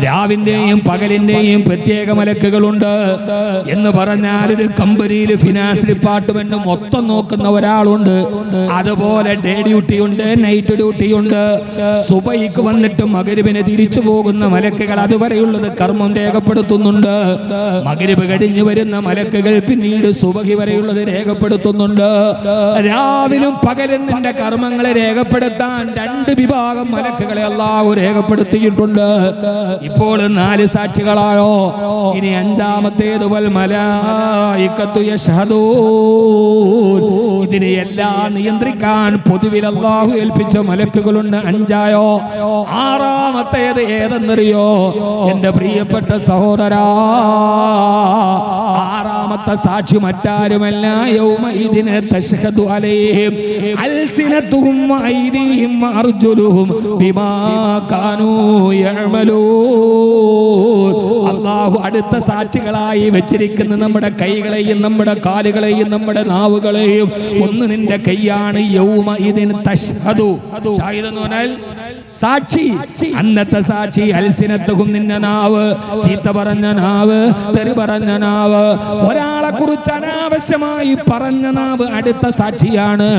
രാവിന്റെയും പകലിന്റെയും പ്രത്യേക മലക്കുകളുണ്ട് എന്ന് പറഞ്ഞാൽ ഒരു കമ്പനിയിൽ ഫിനാൻസ് ഡിപ്പാർട്ട്മെന്റ് മൊത്തം നോക്കുന്ന ഒരാളുണ്ട്. അതുപോലെ ഡേ ഡ്യൂട്ടി ഉണ്ട്, നൈറ്റ് ഡ്യൂട്ടി ഉണ്ട്. സുബഹിക്ക് വന്നിട്ട് മഗ്‌രിബിന് തിരിച്ചു പോകുന്ന മലക്കുകൾ അതുവരെയുള്ളത് കർമ്മം രേഖപ്പെടുത്തുന്നുണ്ട്. മഗ്‌രിബ് കഴിഞ്ഞു വരുന്ന മലക്കുകൾ പിന്നീട് സുബഹി വരെയുള്ളത് രേഖപ്പെടുത്തുന്നുണ്ട്. രാവിലും പകലും നിന്റെ കർമ്മങ്ങളെ രേഖപ്പെടുത്താൻ രണ്ട് വിഭാഗം മലക്കുകളെ അല്ലാഹു രേഖപ്പെടുത്തിയിട്ടുണ്ട്. ഇപ്പോൾ 4 സാക്ഷികളായോ, ഇനി അഞ്ചാമത്തേത് വൽ മലായികത്തു യശ്ഹദൂൻ. ഇതിനെ എല്ലാം നിയന്ത്രിക്കാൻ പൊതുവിൽ അല്ലാഹു ഏൽപ്പിച്ച മലക്കുകളുണ്ട്, 5ആയോ. ആറാമത്തേത് ഏതെന്നറിയോ എന്റെ പ്രിയപ്പെട്ട സഹോദരാ? ആറാമത്തെ സാക്ഷി മറ്റാരുമല്ല, യൗമഇദിന തശ്ഹദു അലൈഹിം അൽസിനതുഹും വഅയ്ദിഹിം വഅർജുലുഹും ബിമാ കാനൂ യഅമലൂൻ. അല്ലാഹു അടുത്ത സാക്ഷികളായി വെച്ചിരിക്കുന്ന നമ്മുടെ കൈകളെയും നമ്മുടെ കാലുകളെയും നമ്മുടെ നാവുകളെയും. ഒന്ന് നിന്റെ കൈയാണ്, യൗമഇദിൻ തശ്ഹദു. ഷാഹിദ് എന്ന് പറഞ്ഞാൽ സാക്ഷി. അന്നത്തെ സാക്ഷി അൽസിനത്തുഹും, നിന്റെ നാവ്, ചീത്ത പറഞ്ഞ നാവ്, തെറി പറഞ്ഞ നാവ്, ഒരാളെ കുറിച്ച് അനാവശ്യമായി പറഞ്ഞ നാവ് അടുത്ത സാക്ഷിയാണ്.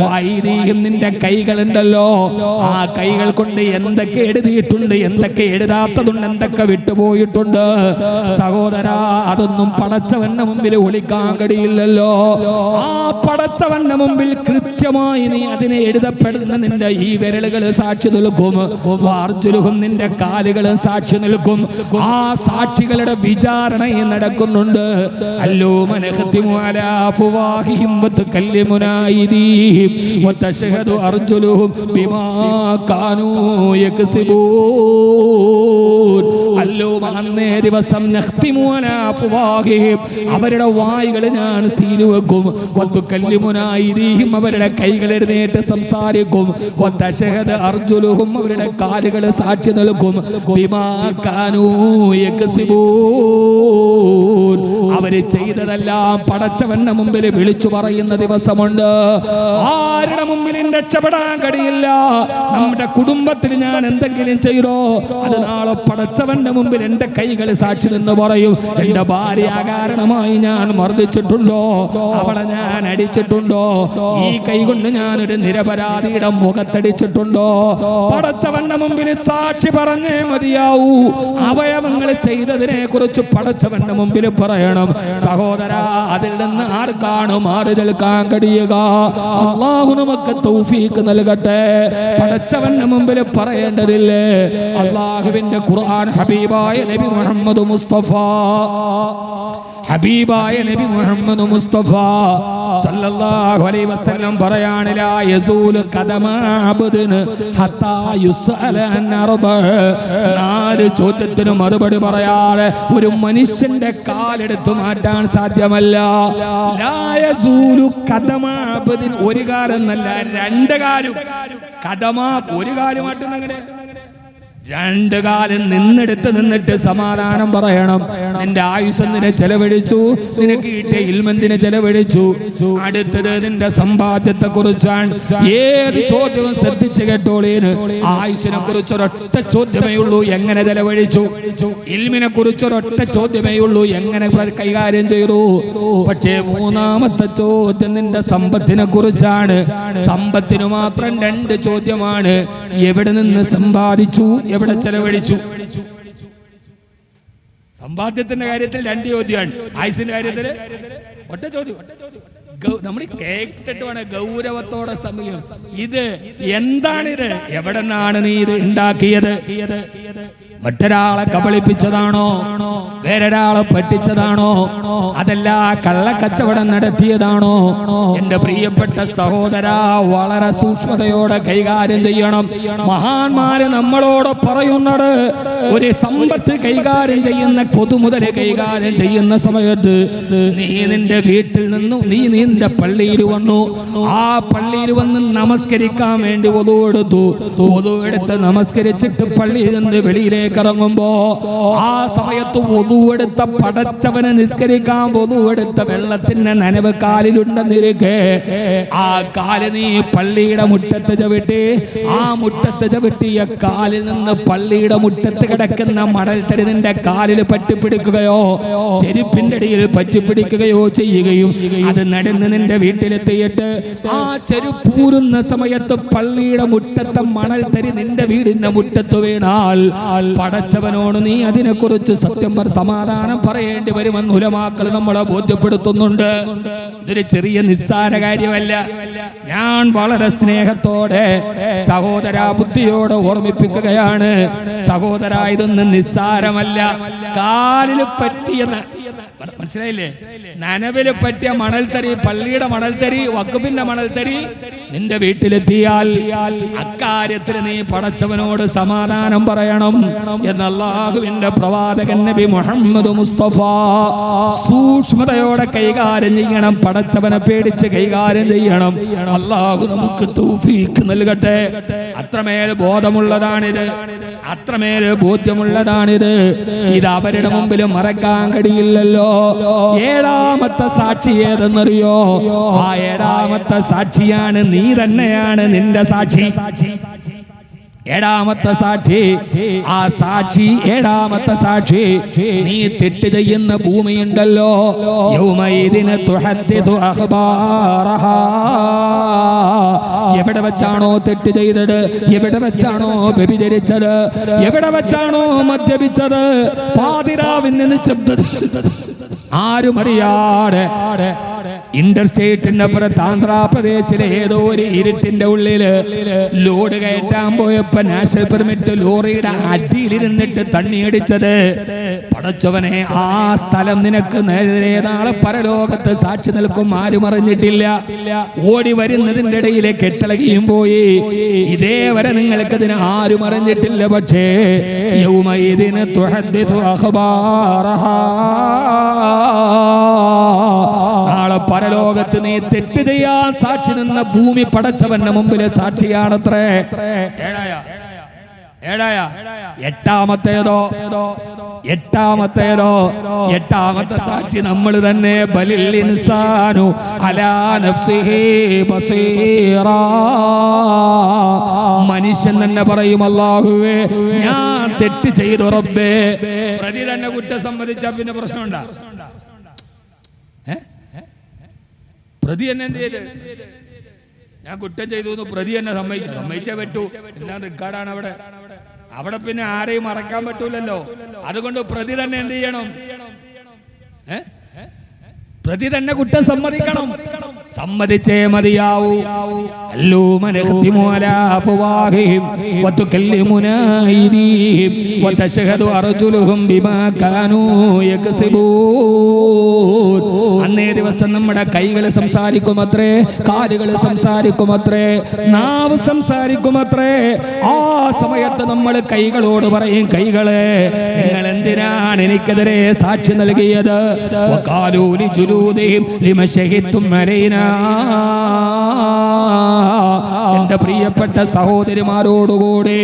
വഅയ്ദിഹിം, നിന്റെ കൈകളുണ്ടല്ലോ, ആ കൈകൾ കൊണ്ട് എന്തൊക്കെ എഴുതിയിട്ടുണ്ട്, എന്തൊക്കെ എഴുതാത്തതുണ്ട്, എന്തൊക്കെ വിട്ടുപോയിട്ടുണ്ട്. സഹോദരാ, അതൊന്നും പടച്ചവന്റെ മുമ്പിൽ ഒളിക്കാൻ കഴിയില്ലല്ലോ. ആ പടച്ചവന്റെ മുമ്പിൽ കൃത്യമായി നീ അതിനെ എഴുതപ്പെടുന്ന നിന്റെ ഈ വിരലുകൾ സാക്ഷി നിൽക്കും. അർജുലുഹും, നിന്റെ കാലുകളും സാക്ഷി നിൽക്കും. ആ സാക്ഷികളുടെ വിചാരണയും നടക്കുന്നുണ്ട്. അല്ലൂമ നഖ്തിമു അലാ അഫ്വാഹിഹിം വതുകല്ലിമുനാ അയ്ദീഹിം വതശ്ഹദു അർജുലുഹും ബിമാ കാനൂ യക്സിബൂൻ. അല്ലൂമ, അന്നേ ദിവസം നഖ്തിമു അലാ അഫ്വാഹിഹിം, അവരുടെ വായുകൾ ഞാൻ സീല് വെക്കും. വതുകല്ലിമുനാ അയ്ദീഹിം, അവരുടെ കൈകൾ എഴുന്നേറ്റ് സംസാരിക്കും. വതശ്ഹദു അർജുലുഹും, അവരുടെ കാലുകൾ സാക്ഷി നൽകും. ബിമാ കാനൂ യക്സിബൂൻ, അവര് ചെയ്തതെല്ലാം പടച്ചവന്റെ മുമ്പിൽ വിളിച്ചു പറയുന്ന ദിവസമുണ്ട്. ആരുടെ മുമ്പിലും രക്ഷപ്പെടാൻ കഴിയില്ല. നമ്മുടെ കുടുംബത്തിൽ ഞാൻ എന്തെങ്കിലും ചെയ്തോ, അത് നാളെ പടച്ചവന്റെ മുമ്പിൽ എന്റെ കൈകൾ സാക്ഷി നിന്ന് പറയും. എന്റെ ഭാര്യ കാരണമായി ഞാൻ മർദ്ദിച്ചിട്ടുണ്ടോ, അവളെ ഞാൻ അടിച്ചിട്ടുണ്ടോ, ഈ കൈ കൊണ്ട് ഞാനൊരു നിരപരാധിയുടെ മുഖത്തടിച്ചിട്ടുണ്ടോ, പടച്ചവന്റെ മുമ്പിൽ സാക്ഷി പറഞ്ഞേ മതിയാവൂ. അവയവങ്ങൾ ചെയ്തതിനെ കുറിച്ച് പടച്ചവന്റെ മുമ്പിൽ പറയണം. സഹോദരാ, അതിൽ നിന്ന് ആർക്കാണ് മാറി നിൽക്കാൻ കഴിയുക? അല്ലാഹു നമുക്ക് തൗഫീഖ് നൽകട്ടെ. പടച്ചവന്റെ മുമ്പിൽ പറയേണ്ടതില്ലേ? അല്ലാഹുവിന്റെ ഖുർആൻ ഹബീബായ നബി മുഹമ്മദ് മുസ്തഫ, ഹബീബായ നബി മുഹമ്മദ് മുസ്തഫ സല്ലല്ലാഹു അലൈഹി വസല്ലം പറയാണ്, ലാ യസൂലു ഖദമ അബ്ദിൻ ഹത്താ യുസ്അല അൻ അർബ. 4 ചോദ്യത്തിന് മറുപടി പറയാതെ ഒരു മനുഷ്യന്റെ കാലെടുത്ത് മാറ്റാൻ സാധ്യമല്ല. ലാ യസൂലു ഖദമ അബ്ദിൻ, ഒരു കാലം എന്നല്ല 2 കാലും. ഖദമ ഒരു കാല് മാറ്റുന്നെങ്ങനെ? 2 കാലം നിന്നിട്ട് സമാധാനം പറയണം. നിന്റെ ആയുസ്സെന്തിനെ ചെലവഴിച്ചു, നിനക്ക് കിട്ടിയ ഇൽമെന്തിനെ ചെലവഴിച്ചു. അടുത്തത് നിന്റെ സമ്പാദ്യത്തെ കുറിച്ചാണ്. ഏത് ചോദ്യവും ശ്രദ്ധിച്ചു കേട്ടോളീന്. ആയുസ്സിനെ കുറിച്ച് ഒരൊറ്റ ചോദ്യമേ ഉള്ളൂ, എങ്ങനെ ചെലവഴിച്ചു. ഇൽമിനെ കുറിച്ച് ഒരൊറ്റ ചോദ്യമേ ഉള്ളൂ, എങ്ങനെ കൈകാര്യം ചെയ്തു. പക്ഷേ 3ാമത്തെ ചോദ്യം നിന്റെ സമ്പത്തിനെ കുറിച്ചാണ്. സമ്പത്തിന് മാത്രം 2 ചോദ്യമാണ്. എവിടെ നിന്ന് സമ്പാദിച്ചു, എവിടെ ചെലവഴിച്ചു. സമ്പാദ്യത്തിന്റെ കാര്യത്തിൽ 2 ചോദ്യമാണ്, ആയുസിന്റെ കാര്യത്തിൽ ഒറ്റ ചോദ്യം. നമ്മൾ കേട്ടിട്ട് വേണം ഗൗരവത്തോടെ സമയം. ഇത് എന്താണിത്? എവിടെ നിന്നാണ് നീ ഇത് ഉണ്ടാക്കിയത്? മറ്റൊരാളെ കബളിപ്പിച്ചതാണോ? വേറൊരാളെ പറ്റിച്ചതാണോ? അതല്ല കള്ളക്കച്ചവടം നടത്തിയതാണോ? എന്റെ പ്രിയപ്പെട്ട സഹോദര, വളരെ സൂക്ഷ്മതയോടെ കൈകാര്യം ചെയ്യണം. മഹാന്മാര് നമ്മളോട് പറയുന്നത്, ഒരു സമ്പത്ത് കൈകാര്യം ചെയ്യുന്ന, പൊതുമുതൽ കൈകാര്യം ചെയ്യുന്ന സമയത്ത് നീ നിന്റെ വീട്ടിൽ നിന്നും നീ നിന്റെ പള്ളിയിൽ വന്നു. ആ പള്ളിയിൽ വന്ന് നമസ്കരിക്കാൻ വേണ്ടി വധു എടുത്ത് നമസ്കരിച്ചിട്ട് പള്ളിയിൽ നിന്ന് വെളിയിലേക്ക് ഇറങ്ങുമ്പോ ആ സമയത്ത് വധു എടുത്ത പടച്ചവനെ നിസ്കരിക്കാൻ വധു എടുത്ത വെള്ളത്തിന്റെ നനവ് കാലിലുണ്ടെന്നിരിക്കെ ആ കാല് നീ പള്ളിയുടെ മുറ്റത്ത് ചവിട്ടി, ആ മുറ്റത്ത് ചവിട്ടിയ കാലിൽ നിന്ന് പള്ളിയുടെ മുറ്റത്ത് കിടക്കുന്ന മണൽത്തരി നിന്റെ കാലിൽ പറ്റിപ്പിടിക്കുകയോ ചെരുപ്പിന്റെ അടിയിൽ പറ്റിപ്പിടിക്കുകയോ ചെയ്യുകയും അത് നടന്ന് നിന്റെ വീട്ടിലെത്തിയിട്ട് ആ ചെരുപ്പൂരുന്ന സമയത്ത് പള്ളിയുടെ മുറ്റത്തെ മണൽത്തരി നിന്റെ വീടിന്റെ മുറ്റത്ത് വീണാൽ പടച്ചവനോട് നീ അതിനെക്കുറിച്ച് സത്യം സമാധാനം പറയേണ്ടി വരുമെന്ന് ഉലമാക്കൾ നമ്മളെ ബോധ്യപ്പെടുത്തുന്നുണ്ട്. ഇതൊരു ചെറിയ നിസ്സാര കാര്യമല്ല. ഞാൻ വളരെ സ്നേഹത്തോടെ സഹോദര ബുദ്ധിയോടെ ഓർമ്മിപ്പിക്കുകയാണ്. സഹോദര, ഇതൊന്നും നിസ്സാരമല്ല. കാലിൽ പറ്റിയ, മനസ്സിലായില്ലേ, നനവില് പറ്റിയ മണൽത്തരി, പള്ളിയുടെ മണൽത്തരി, വഖഫിന്റെ മണൽത്തരി നിന്റെ വീട്ടിലെത്തിയാൽ അക്കാര്യത്തിൽ നീ പടച്ചവനോട് സമാധാനം പറയണം എന്ന് അല്ലാഹുവിന്റെ പ്രവാചകൻ നബി മുഹമ്മദ് മുസ്തഫ സൂക്ഷ്മതയോടെ കൈകാര്യം ചെയ്യണം. പടച്ചവനെ പേടിച്ച് കൈകാര്യം ചെയ്യണം. അല്ലാഹു നമുക്ക് തൗഫീഖ് നൽകട്ടെ. അത്രമേൽ ബോധമുള്ളതാണിത്, അത്രമേൽ ബോധ്യമുള്ളതാണിത്. ഇത് അവരുടെ മുമ്പിൽ മറക്കാൻ കഴിയില്ലല്ലോ. ഏഴാമത്തെ സാക്ഷി ഏതെന്നറിയോ? ആ ഏഴാമത്തെ സാക്ഷിയാണ് നീ തന്നെയാണ് നിന്റെ സാക്ഷി. ഏഴാമത്തെ സാക്ഷി, ആ സാക്ഷി, ഏഴാമത്തെ സാക്ഷി, നീ തെറ്റ് ചെയ്യുന്ന ഭൂമിയുണ്ടല്ലോ, യൗമൈദിന തുഹദ്ദിഥു അഖ്ബാറഹാ. എവിടെ വെച്ചാണോ തെറ്റ് ചെയ്തത്, എവിടെ വെച്ചാണോ വ്യഭിചരിച്ചത്, എവിടെ വെച്ചാണോ മദ്യപിച്ചത്, പാതിരാവിന് നിശബ്ദത, ആരും അറിയാതെ ഇന്റർസ്റ്റേറ്റിന്റെ പുറത്ത് ആന്ധ്രാപ്രദേശിലെ ഏതോ ഒരു ഇരുട്ടിന്റെ ഉള്ളില് ലോഡ് കയറ്റാൻ പോയപ്പോ നാഷണൽ പെർമിറ്റ് ലോറിയുടെ അടിയിലിരുന്നിട്ട് തണ്ണിയടിച്ചത്. പടച്ചവനെ, ആ സ്ഥലം നിനക്ക് നേരെ നാളെ പരലോകത്ത് സാക്ഷി നിൽക്കും. ആരും അറിഞ്ഞിട്ടില്ല. ഓടി വരുന്നതിന്റെ ഇടയിലെ കെട്ടളകിയും പോയി. ഇതേവരെ നിങ്ങൾക്കതിന് ആരും അറിഞ്ഞിട്ടില്ല. പക്ഷേ യൗമൈദിന തുഹദ്ദിഥു അഖ്ബാറഹാ, നാളെ പരലോകത്ത് നീ തെറ്റ് ചെയ്യാൻ സാക്ഷി നിന്ന ഭൂമി പടച്ചവന്റെ മുമ്പിലെ സാക്ഷിയാണത്രേ. എട്ടാമത്തെ സാക്ഷി നമ്മൾ തന്നെ. ബലിൽ ഇൻസാനു അലാ നഫ്സിഹി ബസീറാ. മനുഷ്യൻ തന്നെ പറയും, അല്ലാഹുവേ ഞാൻ തെറ്റ് ചെയ്തു റബ്ബേ. പ്രതി തന്നെ കുറ്റം സമ്മതിച്ചാ പിന്നെ പ്രശ്നമുണ്ടാ? പ്രതി എന്നെ എന്ത് ചെയ്ത്? ഞാൻ കുറ്റം ചെയ്തു എന്ന് പ്രതി എന്നെ സമ്മതിച്ചേ പറ്റൂ. എല്ലാം റെക്കോർഡാണ് അവിടെ. അവിടെ പിന്നെ ആരെയും മറക്കാൻ പറ്റൂലല്ലോ. അതുകൊണ്ട് പ്രതി തന്നെ എന്ത് ചെയ്യണം? പ്രതി തന്നെ കുറ്റം സമ്മതിക്കണം. സമ്മതിച്ചേ മതിയാവൂ. അന്നേ ദിവസം നമ്മുടെ കൈകൾ സംസാരിക്കുമത്രേ, കാലുകൾ സംസാരിക്കുമത്രേ, നാവ് സംസാരിക്കുമത്രേ. ആ സമയത്ത് നമ്മൾ കൈകളോട് പറയും, കൈകളെ നിങ്ങൾ എന്തിനാണ് എനിക്കെതിരെ സാക്ഷി നൽകിയത്? എന്റെ പ്രിയപ്പെട്ട സഹോദരിമാരോടുകൂടി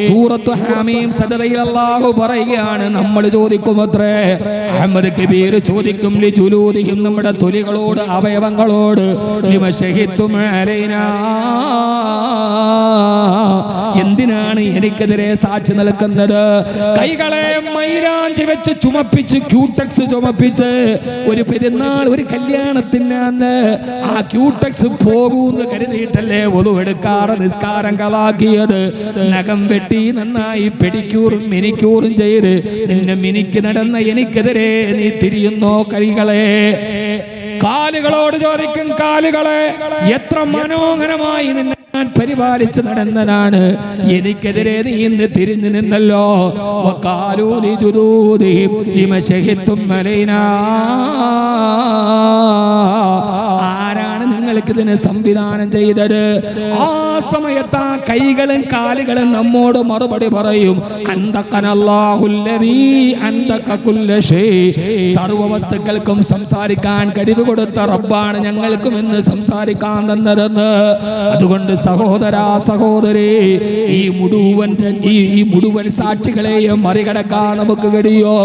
സൂറത്തു ഹമീം സദറയിൽ അല്ലാഹു പറയുകയാണ്. നമ്മൾ ചോദിക്കുമത്രേ, അഹ്മദ് കബീർ ചോദിക്കും, ലിജുലൂദിഹിം, നമ്മുടെ തൊലികളോട്, അവയവങ്ങളോട്, ലിമ ശഹിത്തും അലൈനാ, എന്തിനാണ് എനിക്കെതിരെ സാക്ഷി നിൽക്കുന്നത്? കൈകളെ മൈലാഞ്ചി വെച്ച് ചുമപ്പിച്ച്, ക്യൂടെക്സ് ചുമപ്പിച്ച്, ഒരു പെരുന്നാൾ, ഒരു കല്യാണത്തിന് ആ ക്യൂടെക്സ് പോകൂന്ന് കരുതിയിട്ടല്ലേ ഒതു എടുക്കാറ് നിസ്കാരം കളാക്കിയത്. നഖം വെട്ടി നന്നായി പെഡിക്യൂറും മിനിക്യൂറും ചെയ്ത് നിന്നെ മിനിക്ക് നടന്ന എനിക്കെതിരെ നീ തിരിയുന്നോ? കൈകളെ കാലുകളോട് ചോദിക്കും, കാലുകളെ എത്ര മനോഹരമായി നിന്നെ ഞാൻ പരിപാലിച്ച് നടന്നതാണ്, എനിക്കെതിരെ നീ ഇന്ന് തിരിഞ്ഞു നിന്നല്ലോ. ആരാണ് നിങ്ങൾക്ക് ഇതിന് സംവിധാനം ചെയ്തത്? ആ സമയത്ത് ആ കൈകളും കാലുകളും നമ്മോട് മറുപടി പറയും, സർവ വസ്തുക്കൾക്കും സംസാരിക്കാൻ കഴിവ് കൊടുത്ത റബ്ബാണ് ഞങ്ങൾക്കും ഇന്ന് സംസാരിക്കാൻ തന്നതെന്ന്. അതുകൊണ്ട് സഹോദരാ സഹോദരി, ഈ മുഴുവൻ സാക്ഷികളെയും മറികടക്കാൻ നമുക്ക് കഴിയോ?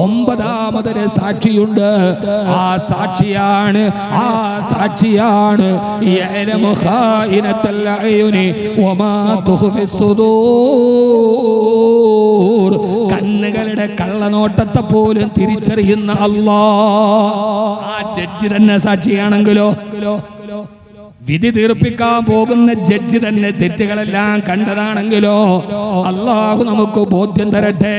9ാമതൊരു സാക്ഷിയുണ്ട്. ആ സാക്ഷിയാണ് കണ്ണുകളുടെ കള്ളനോട്ടത്തെ പോലും തിരിച്ചറിയുന്ന അല്ലാഹ്. ആ ജഡ്ജി തന്നെ സാക്ഷിയാണെങ്കിലോ, വിധി തീർപ്പിക്കാൻ പോകുന്ന ജഡ്ജി തന്നെ തെറ്റുകളെല്ലാം കണ്ടതാണെങ്കിലോ, അല്ലാഹു നമുക്ക് ബോധ്യം തരട്ടെ.